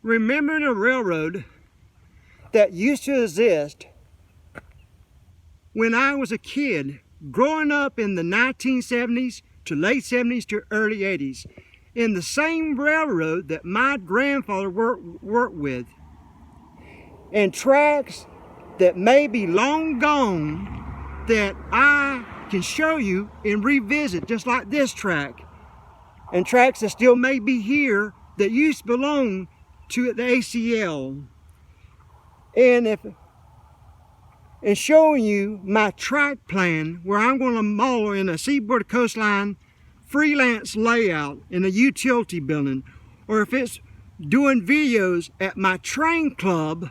remembering a railroad that used to exist when I was a kid, growing up in the 1970s to late 70s to early 80s, in the same railroad that my grandfather worked with, and tracks that may be long gone that I can show you and revisit, just like this track, and tracks that still may be here that used to belong to the ACL. And showing you my track plan where I'm going to model in a Seaboard Coastline freelance layout in a utility building, or if it's doing videos at my train club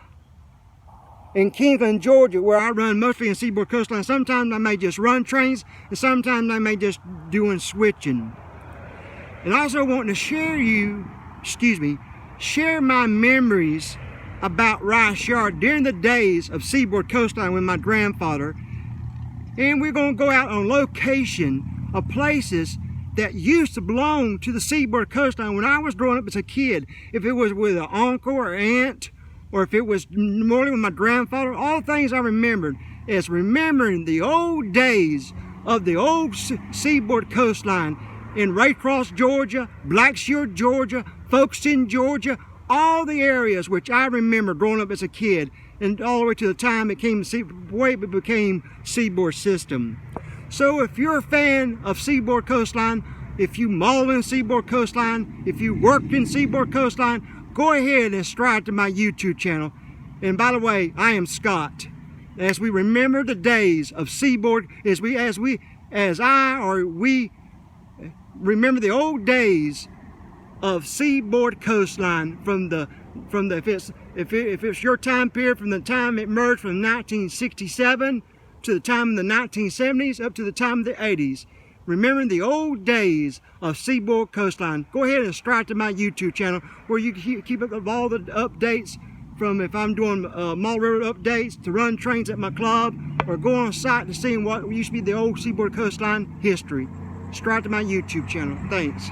in Kingsland, Georgia, where I run mostly in Seaboard Coastline. Sometimes I may just run trains, and sometimes I may just doing switching. And also wanting to share my memories about Rice Yard during the days of Seaboard Coastline with my grandfather. And we're going to go out on location of places that used to belong to the Seaboard Coastline when I was growing up as a kid. If it was with an uncle or aunt, or if it was more with my grandfather, all the things I remembered is remembering the old days of the old Seaboard Coastline in Raycross, Georgia, Blackshear, Georgia, Folkestone, Georgia, all the areas which I remember growing up as a kid, and all the way to the time it became Seaboard System. So if you're a fan of Seaboard Coastline, if you modeled in Seaboard Coastline, if you worked in Seaboard Coastline, go ahead and subscribe to my YouTube channel. And by the way, I am Scott. As we remember the days of Seaboard, as we remember the old days of Seaboard Coastline if it's your time period, from the time it merged from 1967 to the time of the 1970s up to the time of the 80s. Remembering the old days of Seaboard Coastline. Go ahead and subscribe to my YouTube channel where you can keep up with all the updates, from if I'm doing model railroad updates, to run trains at my club, or go on site to see what used to be the old Seaboard Coastline history. Subscribe to my YouTube channel. Thanks.